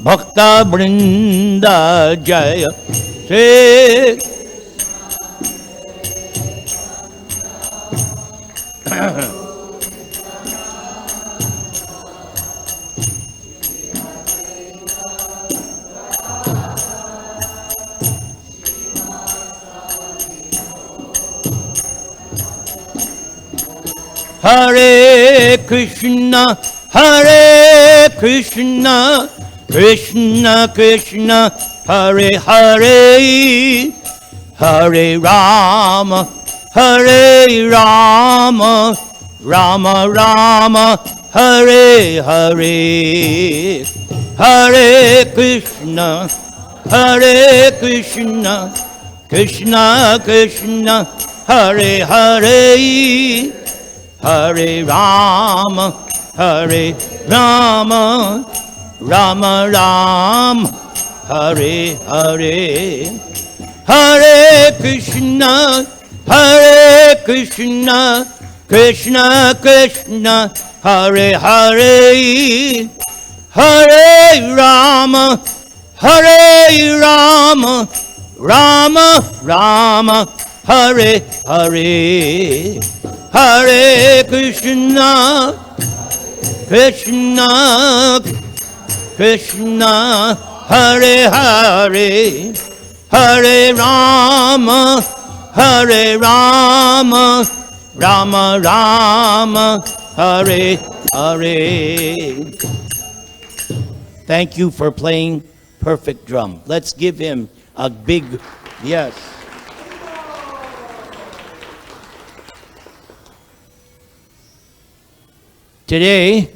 Bhakta Vrinda Jaya Shri Hare Krishna, Hare Krishna, Krishna Krishna, Hare Hare, Hare Rama, Hare Rama, Rama Rama, Hare Hare, Hare Krishna, Hare Krishna, Krishna Krishna, Hare Hare, Hare Rama, Hare Rama, Rama Rama, Hare Hare, Hare Krishna, Hare Krishna, Krishna Krishna, Hare Hare, Hare Rama, Hare Rama, Rama Rama, Hare Hare, Hare Krishna, Krishna Krishna, Hare Hare, Hare Rama, Hare Rama, Rama Rama, Hare Hare. Thank you for playing perfect drum. Let's give him a big yes. Today,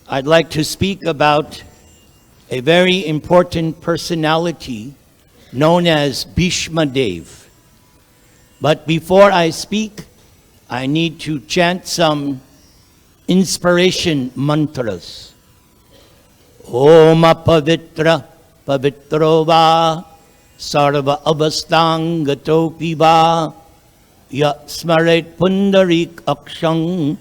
I'd like to speak about a very important personality known as Bhishma Dev. But before I speak, I need to chant some inspiration mantras. Om Pavitra Pavitro Va Sarva Avastangatopi Va Ya Smaret Pundarik Akshang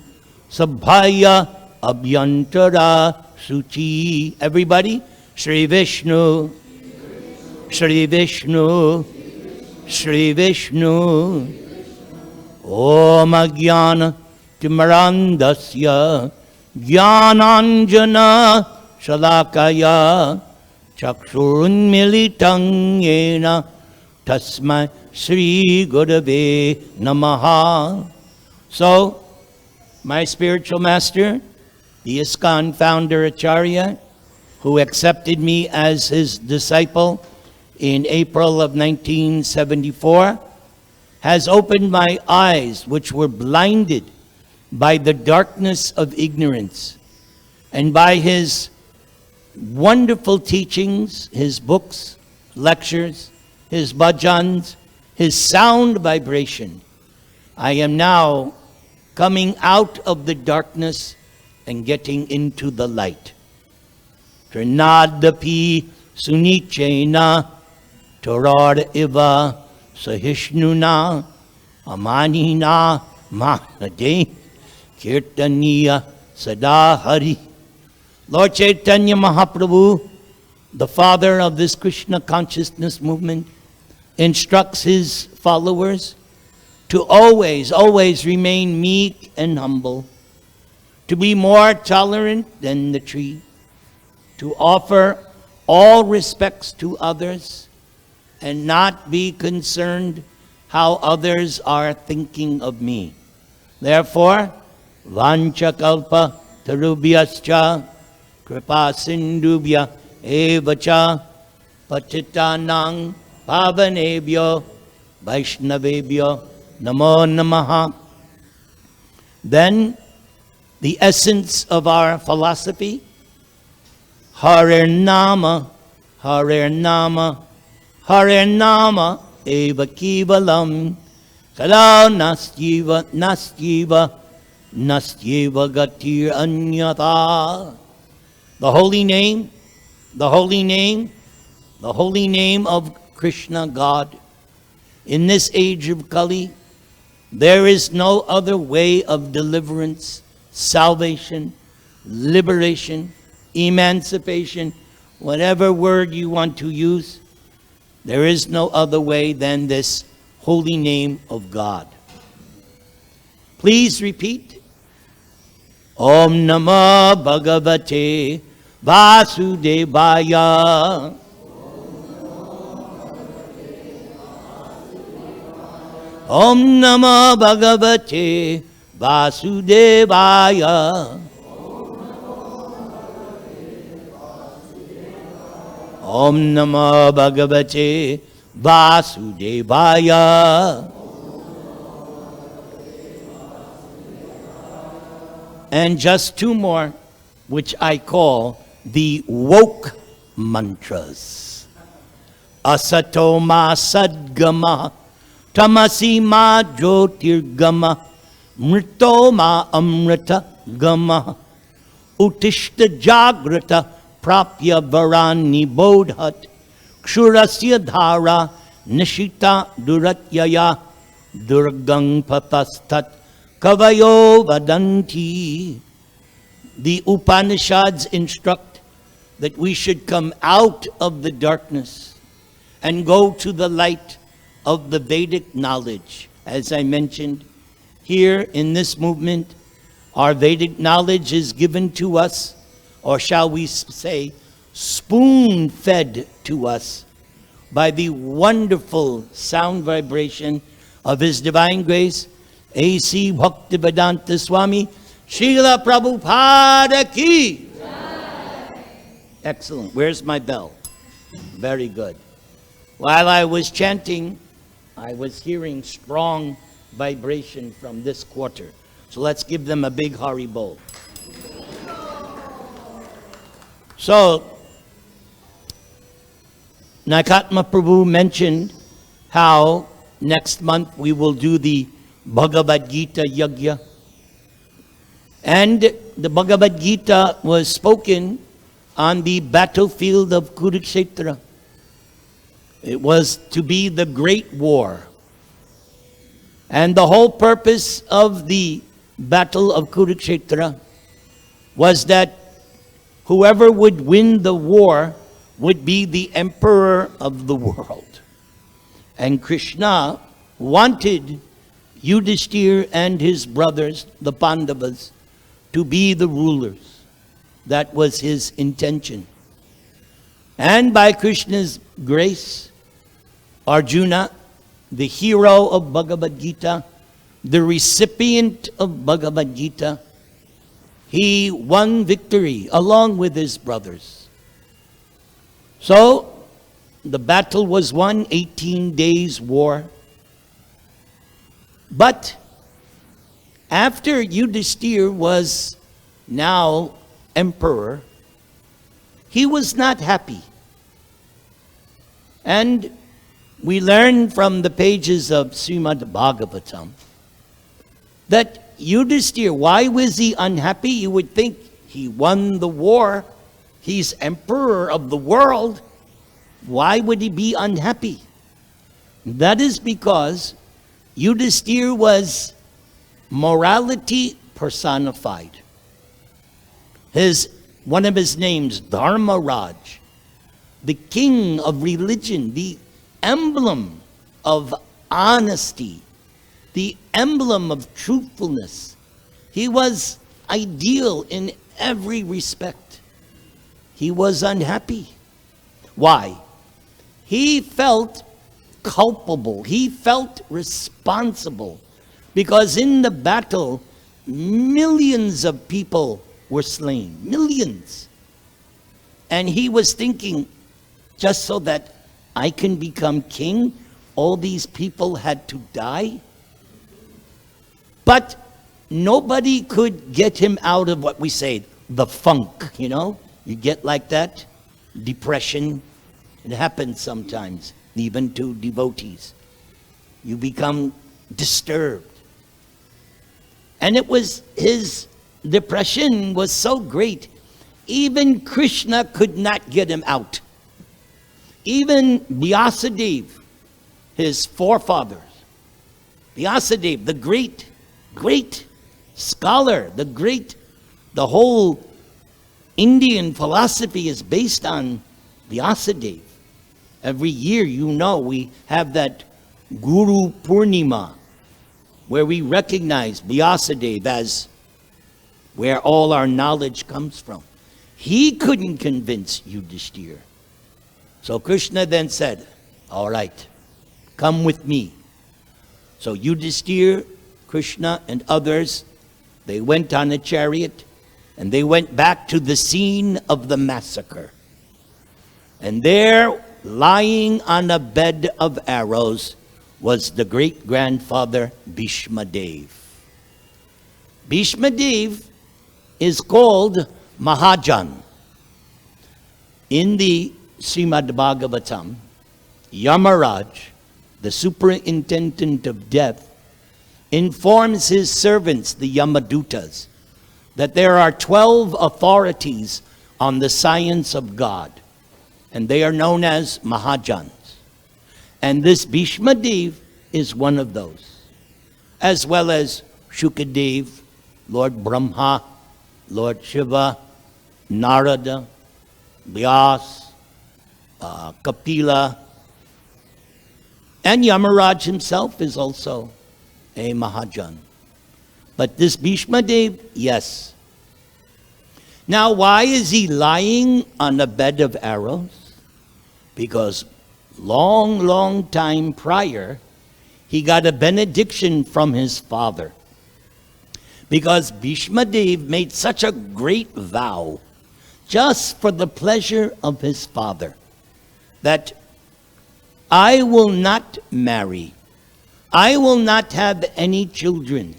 Sabhaya Abhyantara Suchi. Everybody, Shri Vishnu, Shri Vishnu, Shri Vishnu. Om Ajnana Timarandasya Jnananjana Shalakaya Chakshurunmilitang Yena Tasmai Sri Gurave Namaha. So, my spiritual master, the ISKCON founder Acharya, who accepted me as his disciple in April of 1974, has opened my eyes, which were blinded by the darkness of ignorance. And by his wonderful teachings, his books, lectures, his bhajans, his sound vibration, I am now coming out of the darkness and getting into the light. Trinadapi sunichena torad iva sahishnuna amanina mahnade kirtaniya sadahari. Lord Chaitanya Mahaprabhu, the father of this Krishna consciousness movement, instructs his followers to always remain meek and humble, to be more tolerant than the tree, to offer all respects to others, and not be concerned how others are thinking of me. Therefore, vancha kalpa tarubhyascha kripa sindubhya evacha patitanang pavanebhyo vaishnavebhyo Namo Namaha. Then, the essence of our philosophy, Hare Nama, Hare Nama, Hare Nama, Eva Kevalam, Kalau Nastyeva, Nastyeva, Nastyeva Gatir Anyata. The holy name, the holy name, the holy name of Krishna God. In this age of Kali, there is no other way of deliverance, salvation, liberation, emancipation, whatever word you want to use. There is no other way than this holy name of God. Please repeat. Om Namah Bhagavate Vasudevaya. Om Namah Bhagavate Vasudevaya. Om Namah Bhagavate Vasudevaya. And just two more, which I call the woke mantras. Asato ma sadgama, tamasi ma jyotirgama, mrito ma amrita gama, utishta jagrata prapya varani bodhat, kshurasya dhara nishita duratyaya, durgang papastat kavayo vadanti. The Upanishads instruct that we should come out of the darkness and go to the light of the Vedic knowledge. As I mentioned, here in this movement, our Vedic knowledge is given to us, or shall we say, spoon-fed to us by the wonderful sound vibration of His Divine Grace, A.C. Bhaktivedanta Swami, Srila Prabhupada ki. Excellent. Where's my bell? Very good. While I was chanting, I was hearing strong vibration from this quarter. So let's give them a big Haribol. So, Naikatma Prabhu mentioned how next month we will do the Bhagavad Gita Yajna. And the Bhagavad Gita was spoken on the battlefield of Kurukshetra. It was to be the great war. And the whole purpose of the battle of Kurukshetra was that whoever would win the war would be the emperor of the world. And Krishna wanted Yudhishthira and his brothers, the Pandavas, to be the rulers. That was his intention. And by Krishna's grace, Arjuna, the hero of Bhagavad Gita, the recipient of Bhagavad Gita, he won victory along with his brothers. So, the battle was won, 18 days war. But after Yudhishthira was now emperor, he was not happy. And we learn from the pages of Srimad Bhagavatam that Yudhishthira, why was he unhappy? You would think he won the war. He's emperor of the world. Why would he be unhappy? That is because Yudhishthira was morality personified. One of his names, Dharmaraj, the king of religion, the emblem of honesty, the emblem of truthfulness. He was ideal in every respect. He was unhappy. Why? He felt culpable. He felt responsible because in the battle, millions of people were slain. Millions. And he was thinking, just so that I can become king, all these people had to die? But nobody could get him out of what we say, the funk, you know? You get like that? Depression. It happens sometimes, even to devotees. You become disturbed. And it was, his depression was so great, even Krishna could not get him out. Even Vyasadeva, his forefathers, Vyasadeva, the great scholar, the whole Indian philosophy is based on Vyasadeva. Every year, we have that Guru Purnima, where we recognize Vyasadeva as where all our knowledge comes from. He couldn't convince Yudhishthira. So Krishna then said, all right, come with me. So Yudhishthira, Krishna, and others, they went on a chariot, and they went back to the scene of the massacre. And there, lying on a bed of arrows, was the great-grandfather Bhishma Dev. Bhishma Dev is called Mahajan. In the Srimad Bhagavatam, Yamaraj, the superintendent of death, informs his servants, the Yamadutas, that there are 12 authorities on the science of God, and they are known as Mahajans. And this Bhishma Dev is one of those, as well as Shukadev, Lord Brahma, Lord Shiva, Narada, Vyas, Kapila, and Yamaraj himself is also a Mahajan. But this Bhishma Dev, yes. Now, why is he lying on a bed of arrows? Because long time prior, he got a benediction from his father. Because Bhishma Dev made such a great vow, just for the pleasure of his father, that I will not marry, I will not have any children,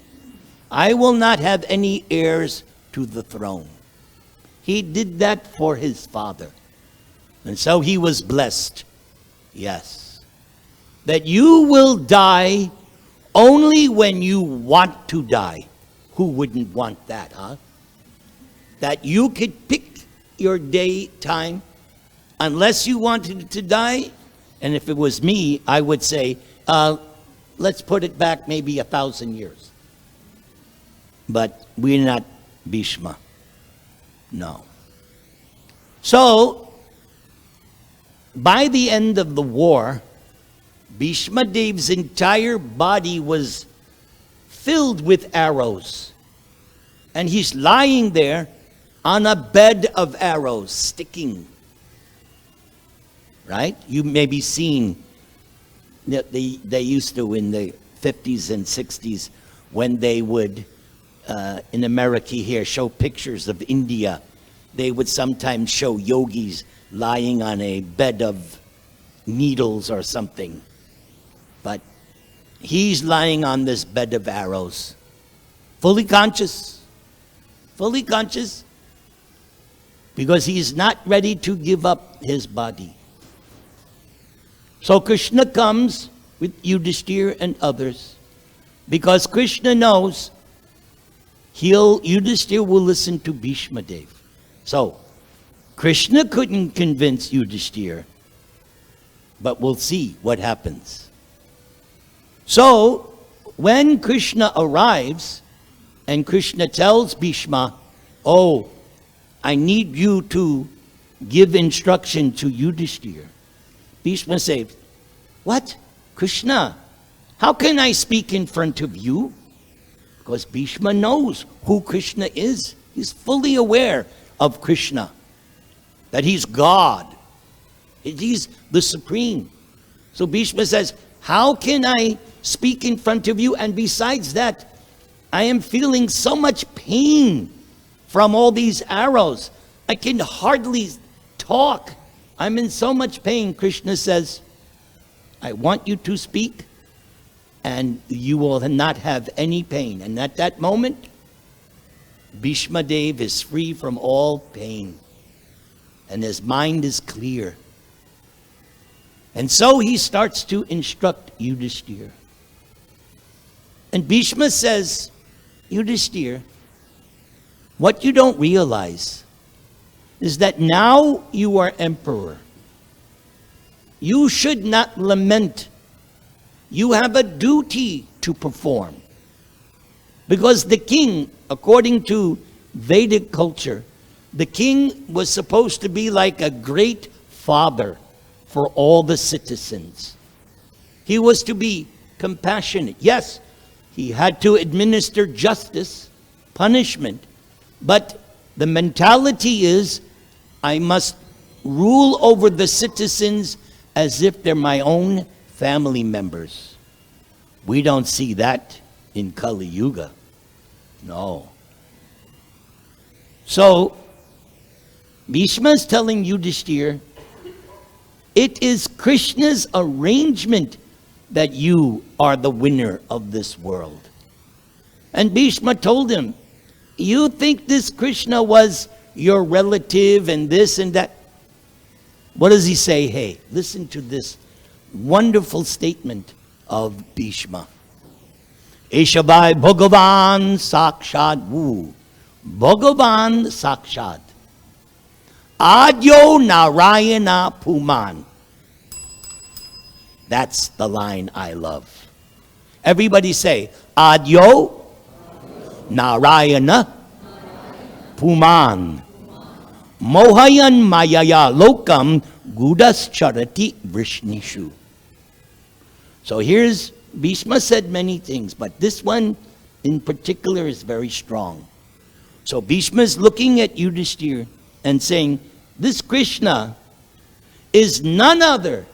I will not have any heirs to the throne. He did that for his father. And so he was blessed. Yes. That you will die only when you want to die. Who wouldn't want that, huh? That you could pick your day, time, unless you wanted to die. And if it was me, I would say, let's put it back maybe 1,000 years. But we're not Bhishma. No. So, by the end of the war, Bhishma Dev's entire body was filled with arrows. And he's lying there on a bed of arrows, sticking. Right? You may be seen that they used to in the 50s and 60s when they would, in America here, show pictures of India. They would sometimes show yogis lying on a bed of needles or something. But he's lying on this bed of arrows, fully conscious, because he's not ready to give up his body. So Krishna comes with Yudhishthira and others, because Krishna knows Yudhishthira will listen to Bhishma Dev. So Krishna couldn't convince Yudhishthira, but we'll see what happens. So when Krishna arrives and Krishna tells Bhishma, oh, I need you to give instruction to Yudhishthira. Bhishma says, what? Krishna, how can I speak in front of you? Because Bhishma knows who Krishna is. He's fully aware of Krishna, that he's God. He's the supreme. So Bhishma says, how can I speak in front of you? And besides that, I am feeling so much pain from all these arrows. I can hardly talk. I'm in so much pain. Krishna says, I want you to speak, and you will not have any pain. And at that moment, Bhishma Dev is free from all pain, and his mind is clear. And so he starts to instruct Yudhishthira. And Bhishma says, Yudhishthira, what you don't realize is that now you are emperor. You should not lament. You have a duty to perform. Because the king, according to Vedic culture, the king was supposed to be like a great father for all the citizens. He was to be compassionate. Yes, he had to administer justice, punishment, but the mentality is, I must rule over the citizens as if they're my own family members. We don't see that in Kali Yuga. No. So, Bhishma is telling Yudhishthira, it is Krishna's arrangement that you are the winner of this world. And Bhishma told him, you think this Krishna was your relative and this and that? What does he say? Hey, listen to this wonderful statement of Bhishma. Eshavai Bhagavan Sakshad Wu. Bhagavan Sakshad. Adyo Narayana Puman. That's the line I love. Everybody say, Adyo Narayana Puman. Mohayan Mayaya Lokam Gudas Charati Vrishnishu. So here's, Bhishma said many things, but this one in particular is very strong. So Bhishma is looking at Yudhishthira and saying, this Krishna is none other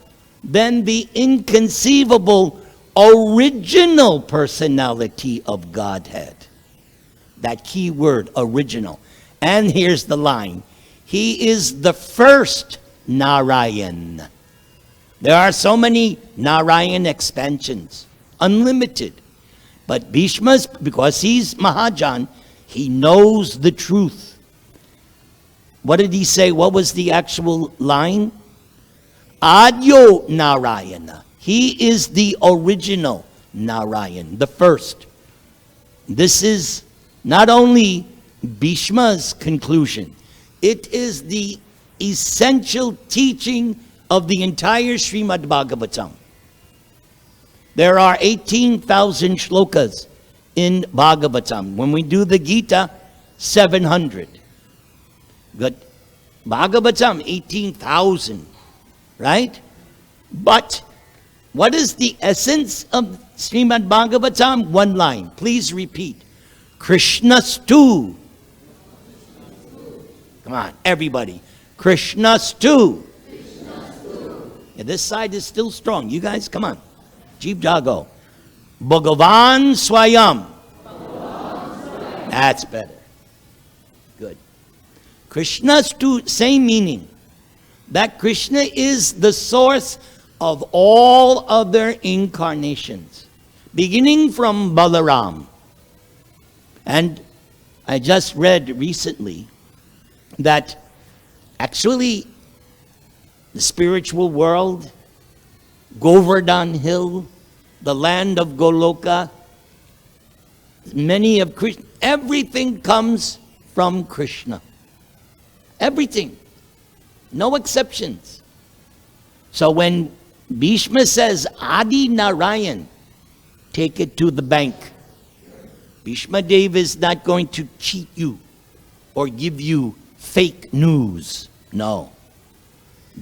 than the inconceivable original personality of Godhead. That key word, original. And here's the line. He is the first Narayan. There are so many Narayan expansions, unlimited. But Bhishma's, because he's Mahajan, he knows the truth. What did he say? What was the actual line? Adyo Narayana. He is the original Narayan, the first. This is not only Bhishma's conclusion, it is the essential teaching of the entire Srimad Bhagavatam. There are 18,000 shlokas in Bhagavatam. When we do the Gita, 700. But Bhagavatam, 18,000, right? But what is the essence of Srimad Bhagavatam? One line. Please repeat. Krishnastu. Come on, everybody. Krishnastu. Yeah, this side is still strong. You guys, come on. Jeev Jago. Bhagavan Swayam. That's better. Good. Krishnastu, same meaning. That Krishna is the source of all other incarnations, beginning from Balaram. And I just read recently that actually the spiritual world, Govardhan Hill, the land of Goloka, many of Krishna, everything comes from Krishna. Everything. No exceptions. So when Bhishma says, Adi Narayan, take it to the bank. Bhishma Dev is not going to cheat you or give you fake news. No.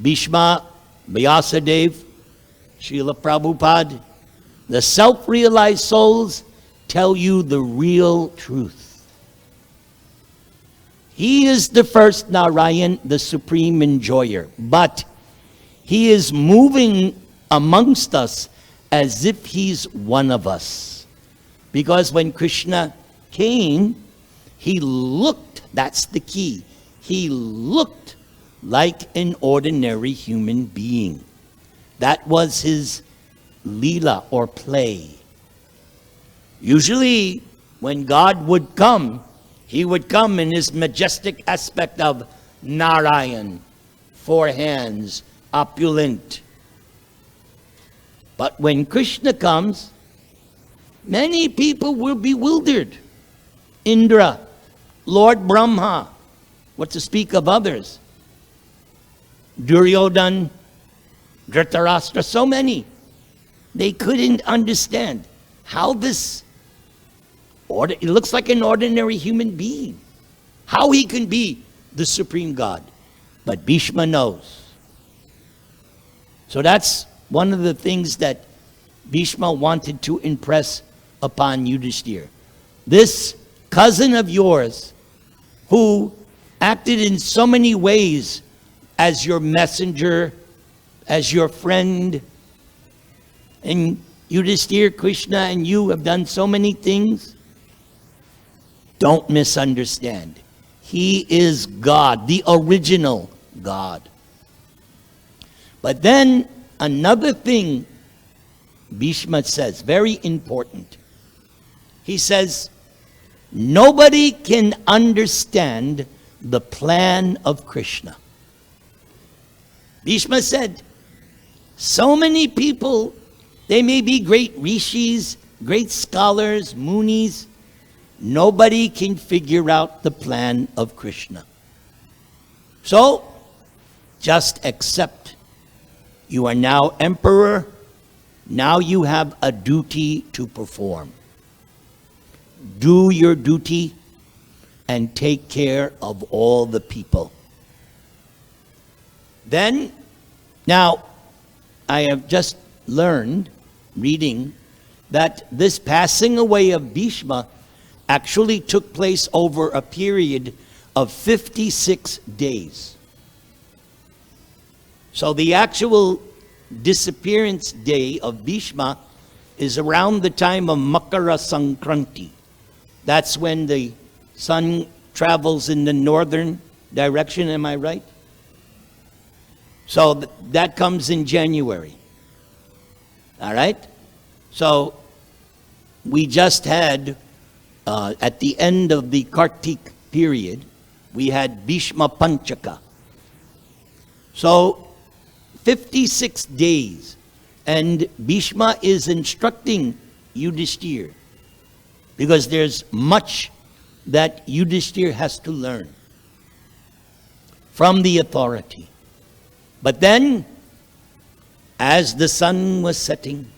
Bhishma, Vyasadev, Srila Prabhupada, the self-realized souls tell you the real truth. He is the first Narayan, the supreme enjoyer, but he is moving amongst us as if he's one of us. Because when Krishna came, he looked, that's the key, he looked like an ordinary human being. That was his leela or play. Usually, when God would come, he would come in his majestic aspect of Narayan, four hands, opulent. But when Krishna comes, many people were bewildered. Indra, Lord Brahma, what to speak of others? Duryodhan, Dhritarashtra, so many. They couldn't understand how this, it looks like an ordinary human being, how he can be the supreme God. But Bhishma knows. So that's one of the things that Bhishma wanted to impress upon Yudhishthira. This cousin of yours, who acted in so many ways as your messenger, as your friend, and Yudhishthira, Krishna, and you have done so many things, don't misunderstand. He is God, the original God. But then another thing Bhishma says, very important. He says, nobody can understand the plan of Krishna. Bhishma said, so many people, they may be great rishis, great scholars, munis, nobody can figure out the plan of Krishna. So, just accept. You are now emperor. Now you have a duty to perform. Do your duty and take care of all the people. Then, now, I have just learned, reading, that this passing away of Bhishma actually took place over a period of 56 days. So the actual disappearance day of Bhishma is around the time of Makara Sankranti. That's when the sun travels in the northern direction, am I right? So that comes in January. All right? So we just had, at the end of the Kartik period, we had Bhishma Panchaka. So 56 days, and Bhishma is instructing Yudhishthira, because there's much that Yudhishthira has to learn from the authority. But then, as the sun was setting,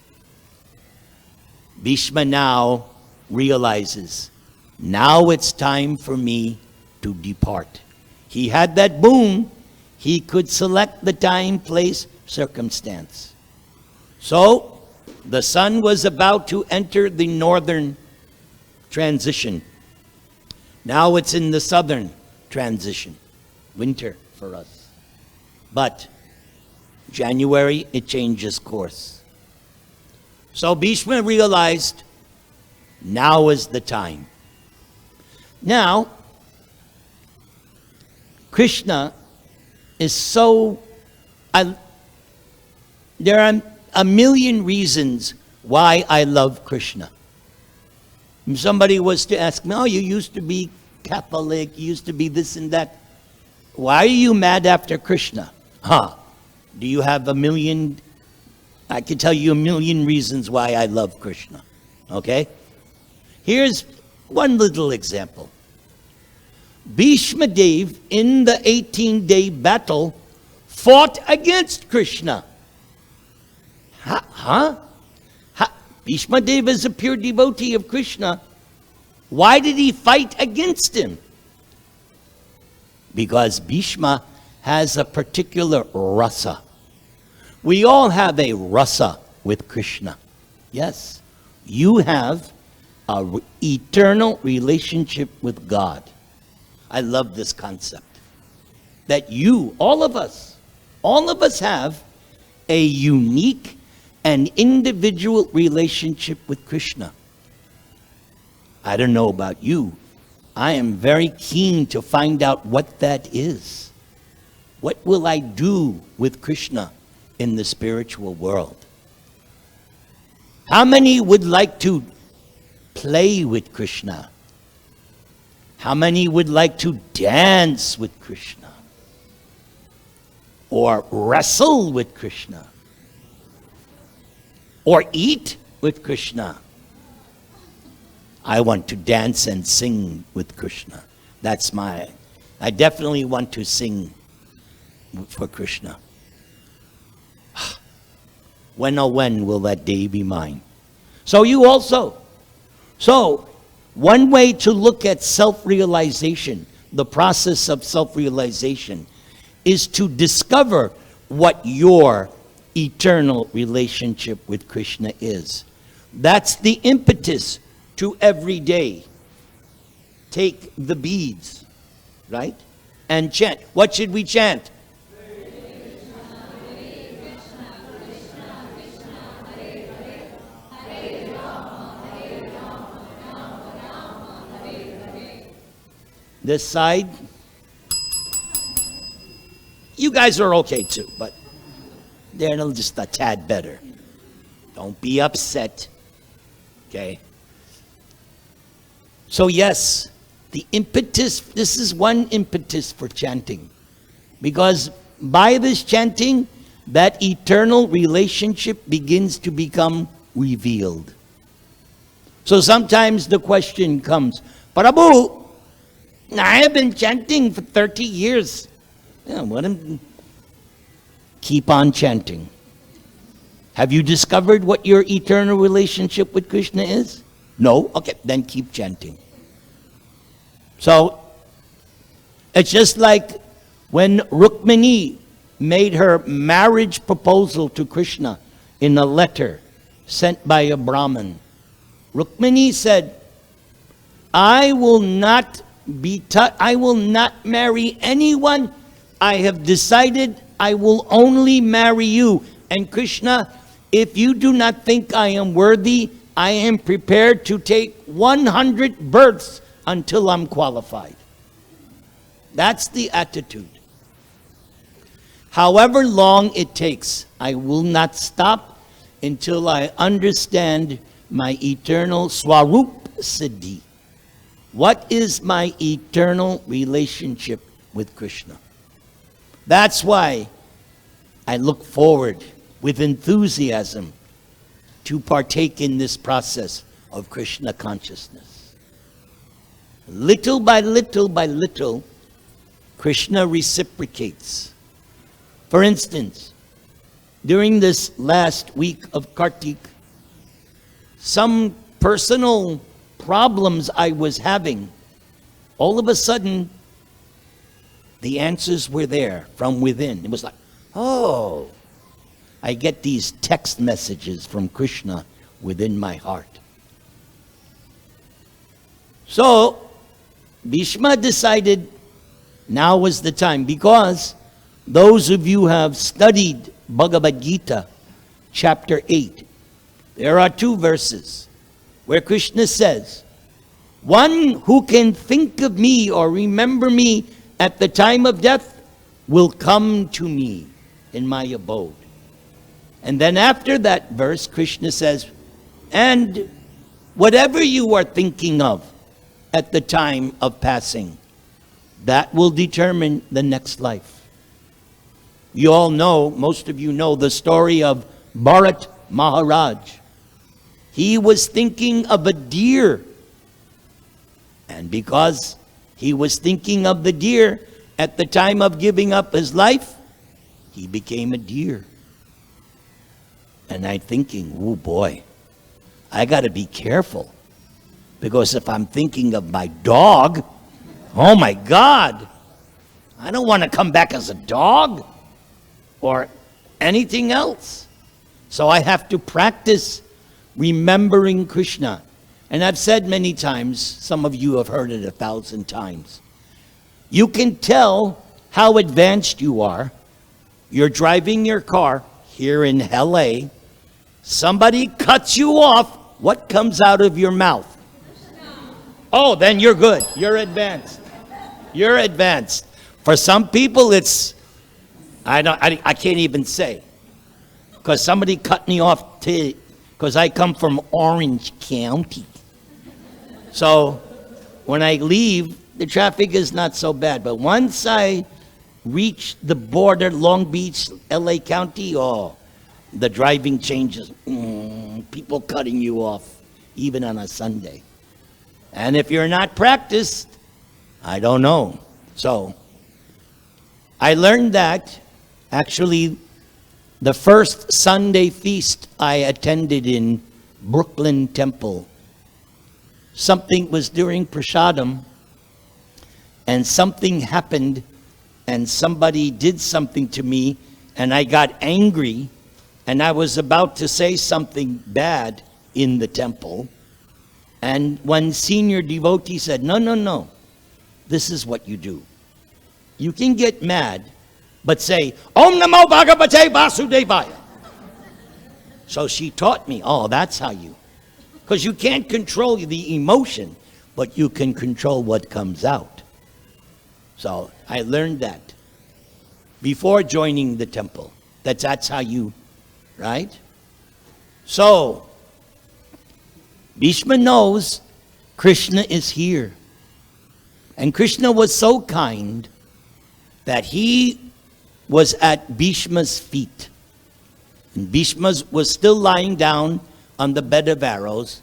Bhishma now realizes, now it's time for me to depart. He had that boon. He could select the time, place, circumstance. So, the sun was about to enter the northern transition. Now it's in the southern transition, winter for us. But January, it changes course. So Bhishma realized, now is the time. Now, Krishna is so... there are a million reasons why I love Krishna. If somebody was to ask me, oh, you used to be Catholic, you used to be this and that. Why are you mad after Krishna? Do you have a million? I can tell you a million reasons why I love Krishna. Okay? Here's one little example. Bhishma Dev, in the 18-day battle, fought against Krishna. Bhishma Dev is a pure devotee of Krishna. Why did he fight against him? Because Bhishma has a particular rasa. We all have a rasa with Krishna. Yes, you have an eternal relationship with God. I love this concept. That you, all of us have a unique and individual relationship with Krishna. I don't know about you. I am very keen to find out what that is. What will I do with Krishna in the spiritual world? How many would like to play with Krishna? How many would like to dance with Krishna? Or wrestle with Krishna? Or eat with Krishna? I want to dance and sing with Krishna. I definitely want to sing for Krishna. When will that day be mine? So you also. So, one way to look at self-realization, the process of self-realization, is to discover what your eternal relationship with Krishna is. That's the impetus to every day. Take the beads, right? And chant. What should we chant? This side, you guys are okay too, but they're just a tad better. Don't be upset, okay? So yes, the impetus, this is one impetus for chanting. Because by this chanting, that eternal relationship begins to become revealed. So sometimes the question comes, Prabhu, I have been chanting for 30 years. Yeah, keep on chanting. Have you discovered what your eternal relationship with Krishna is? No? Okay, then keep chanting. So, it's just like when Rukmini made her marriage proposal to Krishna in a letter sent by a Brahmin. Rukmini said, I will not marry anyone. I have decided I will only marry you. And Krishna, if you do not think I am worthy, I am prepared to take 100 births until I'm qualified. That's the attitude. However long it takes, I will not stop until I understand my eternal Swarup Siddhi. What is my eternal relationship with Krishna? That's why I look forward with enthusiasm to partake in this process of Krishna consciousness. Little by little, Krishna reciprocates. For instance, during this last week of Kartik, some personal problems I was having, all of a sudden, the answers were there from within. It was like, oh, I get these text messages from Krishna within my heart. So, Bhishma decided now was the time, because those of you who have studied Bhagavad Gita, chapter 8, there are 2 verses where Krishna says, one who can think of me or remember me at the time of death will come to me in my abode. And then after that verse, Krishna says, and whatever you are thinking of at the time of passing, that will determine the next life. You all know, most of you know the story of Bharat Maharaj. He was thinking of a deer. And because he was thinking of the deer at the time of giving up his life, he became a deer. And I'm thinking, oh boy, I got to be careful. Because if I'm thinking of my dog, oh my God, I don't want to come back as a dog or anything else. So I have to practice remembering Krishna. And I've said many times, some of you have heard it 1,000 times. You can tell how advanced you are. You're driving your car here in LA. Somebody cuts you off. What comes out of your mouth? Oh, then you're good. You're advanced. You're advanced. For some people, it's, I can't even say. Because somebody cut me off because I come from Orange County. So when I leave, the traffic is not so bad. But once I reach the border, Long Beach, LA County, oh, the driving changes. People cutting you off, even on a Sunday. And if you're not practiced, I don't know. So I learned that actually the first Sunday feast I attended in Brooklyn Temple. Something was during Prasadam, and something happened, and somebody did something to me, and I got angry, and I was about to say something bad in the temple, and one senior devotee said, no, no, no, this is what you do. You can get mad, but say, Om Namo Bhagavate Vasudevaya. So she taught me, oh, that's how you, because you can't control the emotion, but you can control what comes out. So I learned that before joining the temple. That's how you, right? So, Bhishma knows Krishna is here. And Krishna was so kind that he was at Bhishma's feet. And Bhishma was still lying down on the bed of arrows.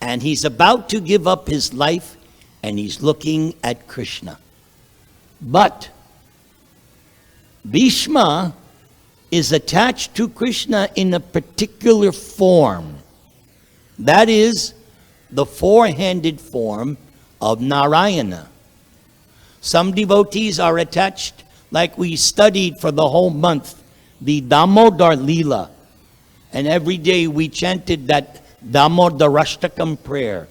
And he's about to give up his life, and he's looking at Krishna. But Bhishma is attached to Krishna in a particular form. That is the four-handed form of Narayana. Some devotees are attached, like we studied for the whole month, the Damodar Leela. And every day we chanted that Damodarashtakam prayer.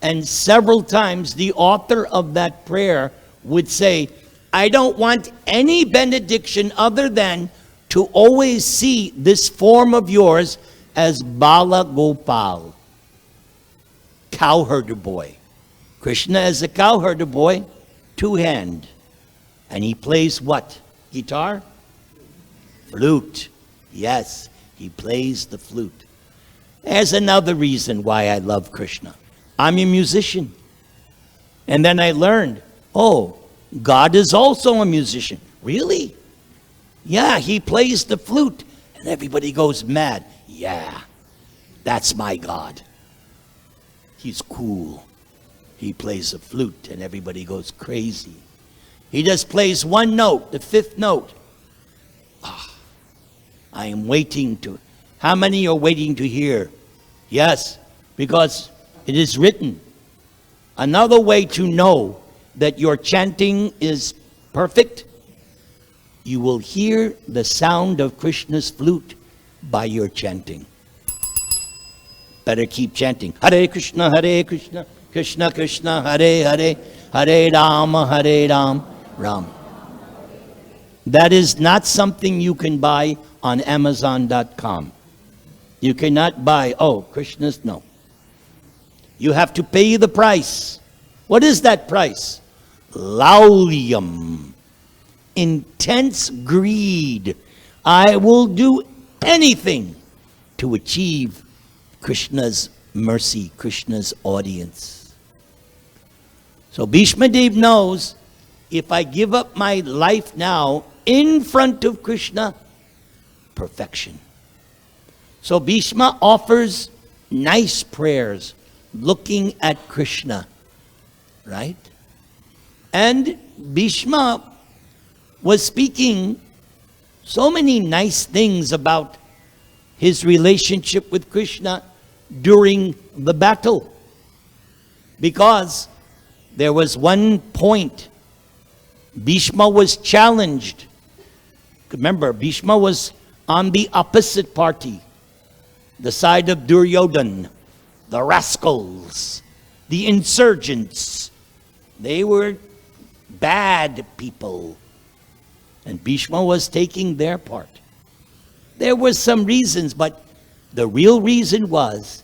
And several times the author of that prayer would say, I don't want any benediction other than to always see this form of yours as Bala Gopal, cowherder boy. Krishna as a cowherder boy, two-hand. And he plays what? Guitar? Flute. Yes, he plays the flute. There's another reason why I love Krishna. I'm a musician. And then I learned, oh, God is also a musician. Really? Yeah, he plays the flute. And everybody goes mad. Yeah, that's my God. He's cool. He plays the flute and everybody goes crazy. He just plays one note, the fifth note. I am waiting to. How many are waiting to hear? Yes, because it is written. Another way to know that your chanting is perfect, you will hear the sound of Krishna's flute by your chanting. Better keep chanting. Hare Krishna, Krishna Krishna, Hare Hare, Hare Ram, Ram. That is not something you can buy on Amazon.com. You cannot buy, oh, Krishna's, no. You have to pay the price. What is that price? Laulium. Intense greed. I will do anything to achieve Krishna's mercy, Krishna's audience. So Bhishma Dev knows, if I give up my life now in front of Krishna, perfection. So Bhishma offers nice prayers looking at Krishna, right? And Bhishma was speaking so many nice things about his relationship with Krishna during the battle. Because there was one point, Bhishma was challenged. Remember, Bhishma was on the opposite party, the side of Duryodhana, the rascals, the insurgents. They were bad people. And Bhishma was taking their part. There were some reasons, but the real reason was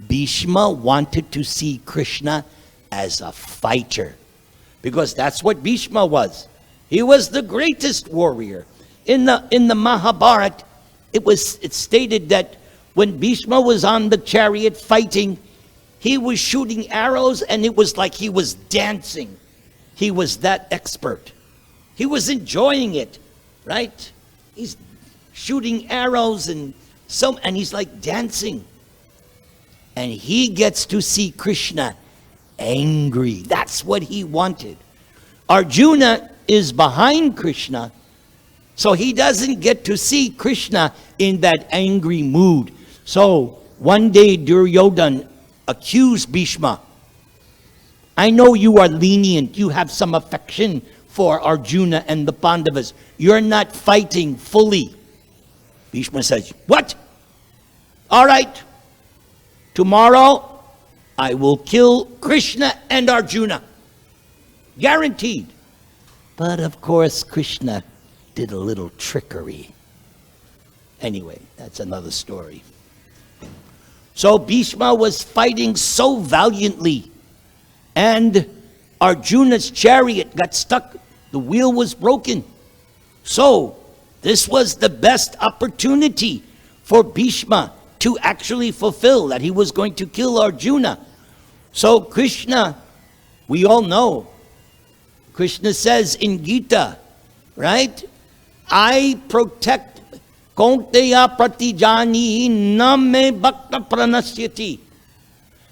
Bhishma wanted to see Krishna as a fighter. Because that's what Bhishma was. He was the greatest warrior. In the Mahabharata, it's stated that when Bhishma was on the chariot fighting, he was shooting arrows and it was like he was dancing. He was that expert. He was enjoying it, right? He's shooting arrows and he's like dancing. And he gets to see Krishna angry. That's what he wanted. Arjuna is behind Krishna, so he doesn't get to see Krishna in that angry mood. So one day Duryodhana accused Bhishma. I know you are lenient. You have some affection for Arjuna and the Pandavas. You're not fighting fully. Bhishma says, what? All right, tomorrow I will kill Krishna and Arjuna. Guaranteed. But of course, Krishna did a little trickery. Anyway, that's another story. So Bhishma was fighting so valiantly, and Arjuna's chariot got stuck. The wheel was broken. So this was the best opportunity for Bhishma to actually fulfill that he was going to kill Arjuna. So Krishna, we all know, Krishna says in Gita, right? I protect Kaunteya pratijani name bhakta pranasyati.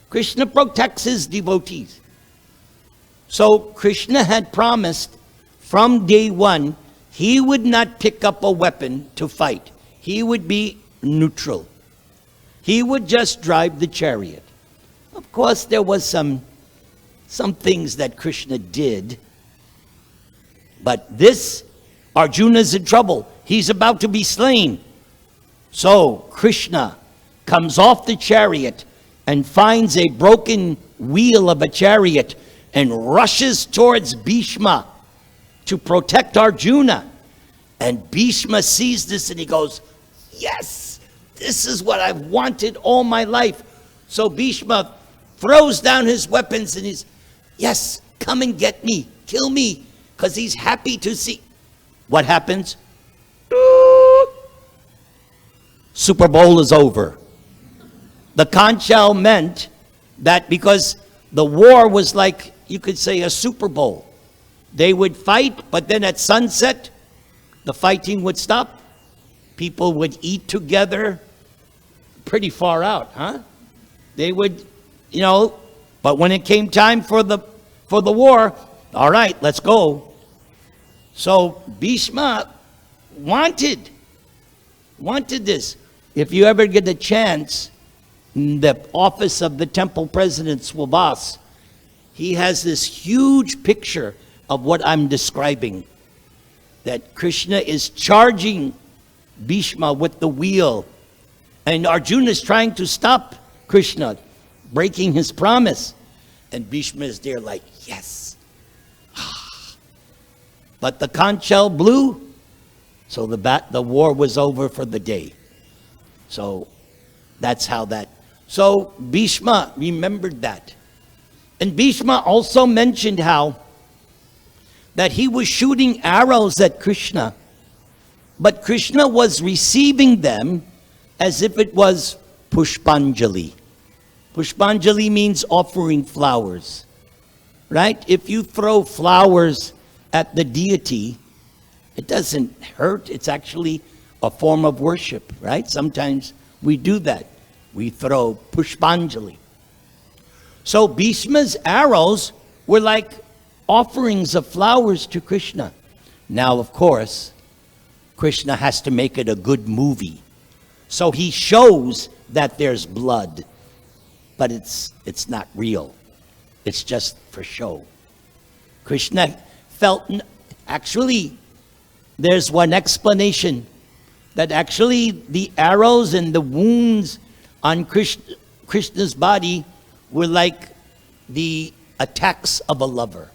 Krishna protects his devotees. So Krishna had promised from day one, he would not pick up a weapon to fight. He would be neutral. He would just drive the chariot. Of course, there was some things that Krishna did. But this, Arjuna's in trouble. He's about to be slain. So Krishna comes off the chariot and finds a broken wheel of a chariot and rushes towards Bhishma to protect Arjuna. And Bhishma sees this and he goes, yes, this is what I've wanted all my life. So Bhishma throws down his weapons and he's, yes, come and get me, kill me, because he's happy to see. What happens? Super Bowl is over. The conch shell meant that because the war was like, you could say, a Super Bowl. They would fight, but then at sunset, the fighting would stop. People would eat together. Pretty far out, huh? They would, but when it came time for the war, all right, let's go. So Bhishma wanted this. If you ever get a chance, in the office of the temple president, Swabas, he has this huge picture of what I'm describing. That Krishna is charging Bhishma with the wheel. And Arjuna is trying to stop Krishna, breaking his promise. And Bhishma is there like, yes. But the conch shell blew, so the war was over for the day. So that's how that. So Bhishma remembered that. And Bhishma also mentioned how that he was shooting arrows at Krishna, but Krishna was receiving them as if it was Pushpanjali. Pushpanjali means offering flowers, right? If you throw flowers at the deity, it doesn't hurt. It's actually a form of worship, right? Sometimes we do that. We throw Pushpanjali. So Bhishma's arrows were like offerings of flowers to Krishna. Now, of course, Krishna has to make it a good movie. So he shows that there's blood, but it's not real. It's just for show. Krishna felt, actually, there's one explanation that actually the arrows and the wounds on Krishna's body were like the attacks of a lover.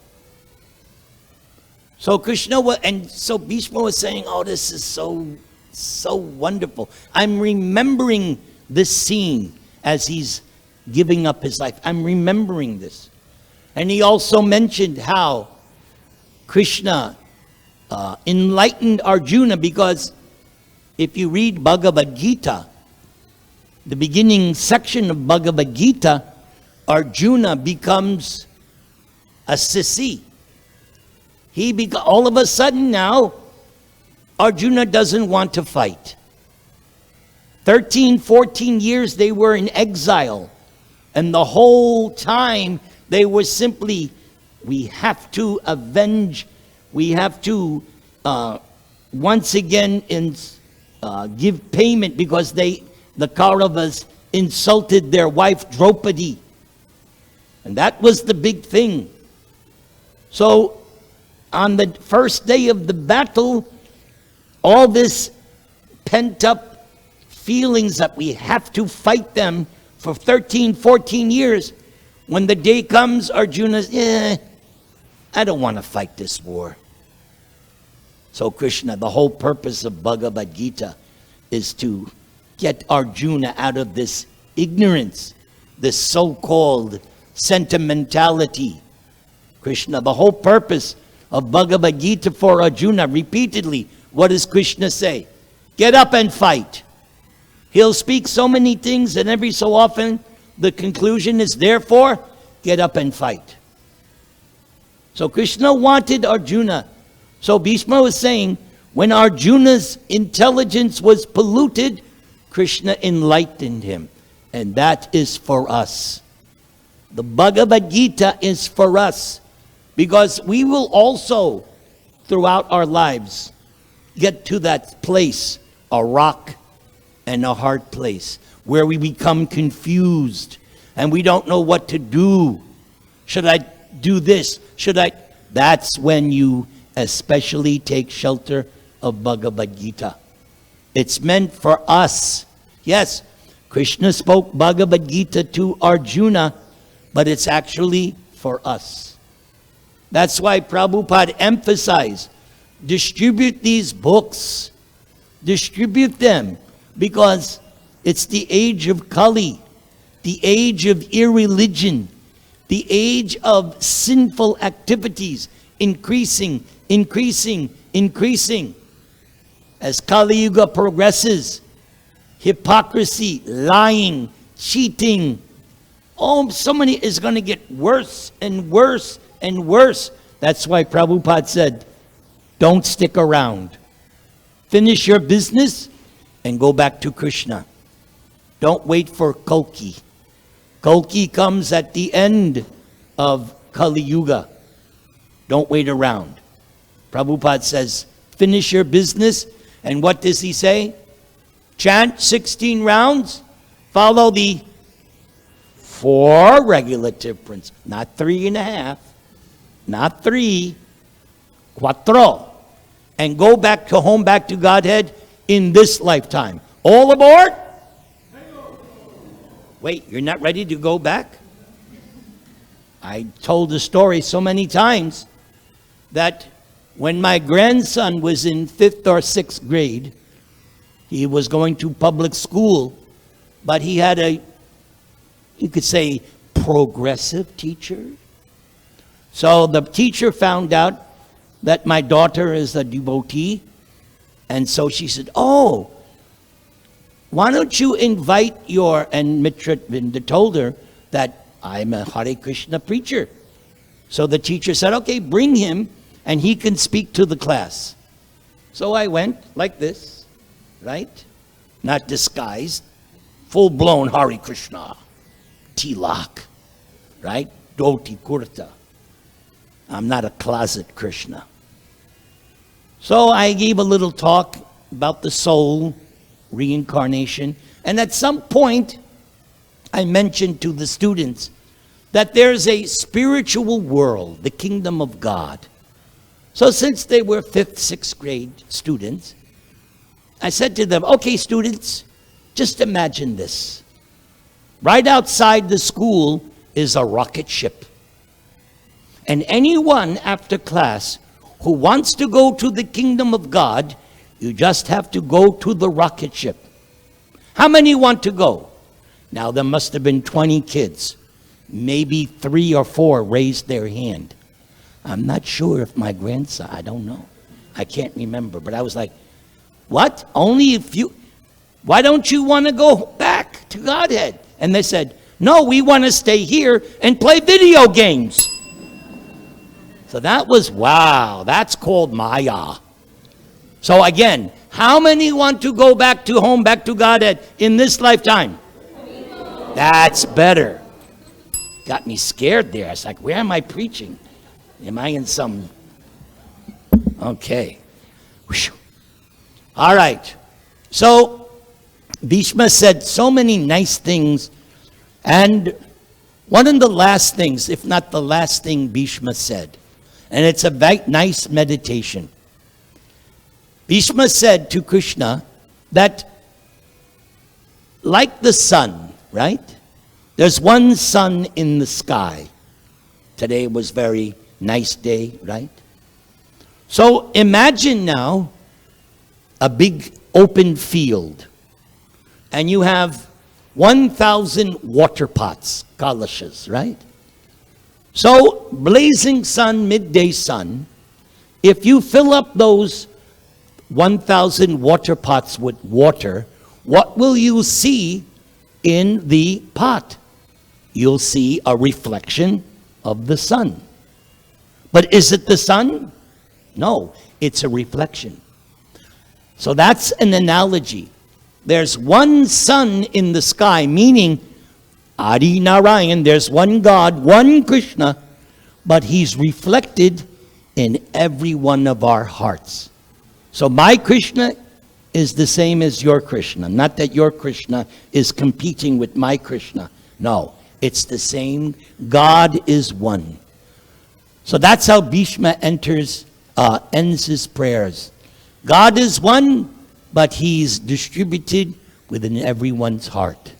So so Bhishma was saying, oh, this is so wonderful. I'm remembering this scene as he's giving up his life. I'm remembering this. And he also mentioned how Krishna enlightened Arjuna, because if you read Bhagavad Gita, the beginning section of Bhagavad Gita, Arjuna becomes a sissy. All of a sudden now, Arjuna doesn't want to fight. 13, 14 years they were in exile. And the whole time they were simply, we have to avenge, we have to once again give payment because the Kauravas insulted their wife Draupadi. And that was the big thing. So on the first day of the battle, all this pent-up feelings that we have to fight them for 13, 14 years. When the day comes, Arjuna's, I don't want to fight this war. So Krishna, the whole purpose of Bhagavad Gita is to get Arjuna out of this ignorance, this so-called sentimentality. Krishna, the whole purpose of Bhagavad Gita for Arjuna, repeatedly, what does Krishna say? Get up and fight. He'll speak so many things, and every so often the conclusion is, therefore, get up and fight. So Krishna wanted Arjuna. So Bhishma was saying, when Arjuna's intelligence was polluted, Krishna enlightened him. And that is for us. The Bhagavad Gita is for us. Because we will also, throughout our lives, get to that place, a rock and a hard place, where we become confused and we don't know what to do. Should I do this? That's when you especially take shelter of Bhagavad Gita. It's meant for us. Yes, Krishna spoke Bhagavad Gita to Arjuna, but it's actually for us. That's why Prabhupada emphasized, distribute these books. Distribute them, because it's the age of Kali, the age of irreligion, the age of sinful activities, increasing. As Kali Yuga progresses, hypocrisy, lying, cheating, so many is going to get worse and worse and worse. That's why Prabhupada said, don't stick around. Finish your business and go back to Krishna. Don't wait for Kalki. Kalki comes at the end of Kali Yuga. Don't wait around. Prabhupada says, finish your business. And what does he say? Chant 16 rounds. Follow the 4 regulative principles. Not 3.5. Not 3. 4. And go back to home, back to Godhead in this lifetime. All aboard? Wait, you're not ready to go back? I told the story so many times that when my grandson was in 5th or 6th grade, he was going to public school, but he had you could say, progressive teacher. So the teacher found out that my daughter is a devotee, and so she said, oh, why don't you invite and Mitra Vinda told her that I'm a Hare Krishna preacher. So the teacher said, okay, bring him, and he can speak to the class. So I went like this, right? Not disguised, full-blown Hare Krishna, tilak, right? Dhoti kurta. I'm not a closet Krishna. So I gave a little talk about the soul, reincarnation, and at some point I mentioned to the students that there's a spiritual world, the kingdom of God. So since they were 5th, 6th grade students, I said to them, okay, students, just imagine this. Right outside the school is a rocket ship. And anyone after class who wants to go to the kingdom of God, you just have to go to the rocket ship. How many want to go? Now, there must have been 20 kids. Maybe 3 or 4 raised their hand. I'm not sure if my grandson, I don't know. I can't remember. But I was like, what? Only if you, why don't you want to go back to Godhead? And they said, no, we want to stay here and play video games. So that was, wow, that's called Maya. So again, how many want to go back to home, back to Godhead in this lifetime? That's better. Got me scared there. I was like, where am I preaching? Am I in some... Okay. All right. So, Bhishma said so many nice things. And one of the last things, if not the last thing Bhishma said, and it's a very nice meditation. Bhishma said to Krishna that like the sun, right? There's one sun in the sky. Today was very nice day, right? So imagine now a big open field, and you have 1,000 water pots, kalashas, right? So blazing sun, midday sun, if you fill up those 1,000 water pots with water, what will you see in the pot? You'll see a reflection of the sun. But is it the sun? No, it's a reflection. So that's an analogy. There's one sun in the sky, meaning Adi Narayan, there's one God, one Krishna, but he's reflected in every one of our hearts. So my Krishna is the same as your Krishna. Not that your Krishna is competing with my Krishna. No, it's the same. God is one. So that's how Bhishma ends his prayers. God is one, but he's distributed within everyone's heart.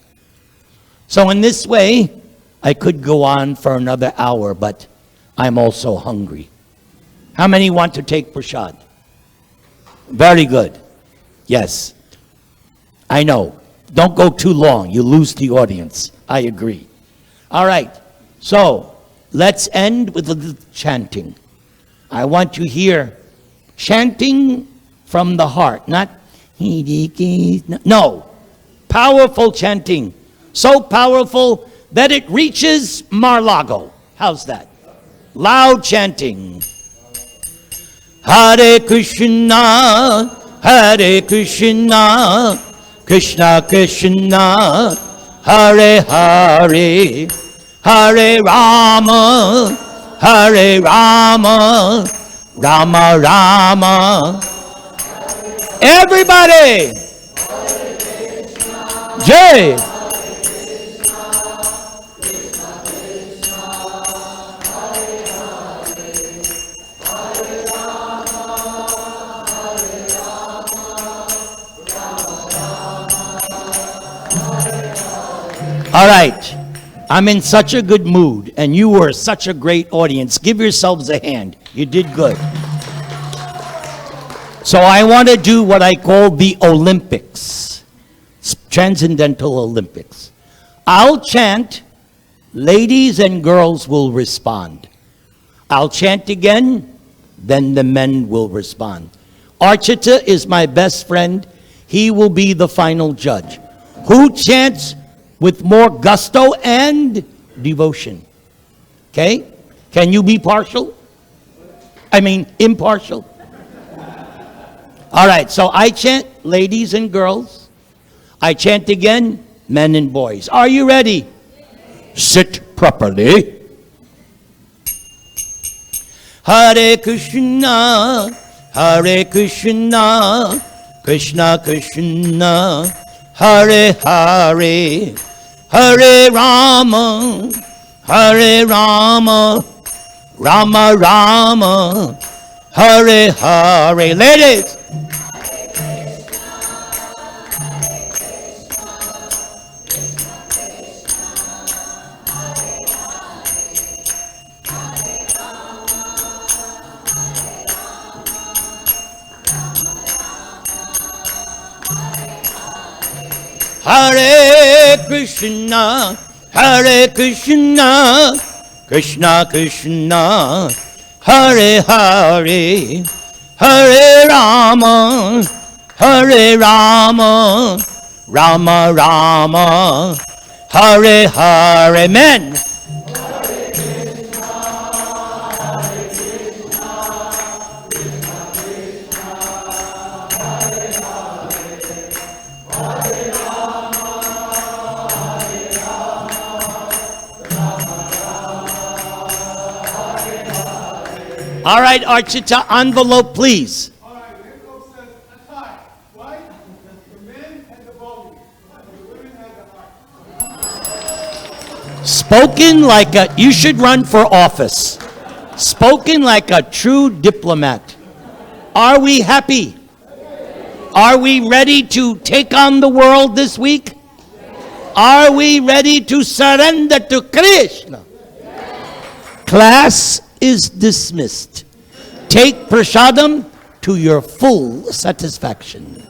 So in this way, I could go on for another hour, but I'm also hungry. How many want to take prasad? Very good. Yes. I know. Don't go too long. You lose the audience. I agree. All right. So let's end with a little chanting. I want you here chanting from the heart, not no. Powerful chanting. So powerful that it reaches Mar-Lago. How's that? Loud chanting. Hare Krishna, Hare Krishna, Krishna Krishna, Hare Hare, Hare Rama, Hare Rama, Rama Rama. Everybody! Jai! All right, I'm in such a good mood, and you were such a great audience. Give yourselves a hand. You did good. So I want to do what I call the Olympics, Transcendental Olympics. I'll chant, ladies and girls will respond. I'll chant again, then the men will respond. Archita is my best friend. He will be the final judge. Who chants with more gusto and devotion? Okay? Can you be partial? Impartial? All right, so I chant, ladies and girls. I chant again, men and boys. Are you ready? Sit properly. Hare Krishna, Hare Krishna, Krishna Krishna, Hare Hare, Hare Rama, Hare Rama, Rama Rama, Hare Hare. Ladies. Hare Krishna, Hare Krishna, Krishna Krishna, Hare Hare, Hare Rama, Hare Rama, Rama Rama, Hare Hare. Men. All right, Archita, envelope, please. All right, the envelope says a tie, right? The men had the volume, the women had the heart. Spoken like you should run for office. Spoken like a true diplomat. Are we happy? Are we ready to take on the world this week? Are we ready to surrender to Krishna? Class is dismissed. Take prasadam to your full satisfaction.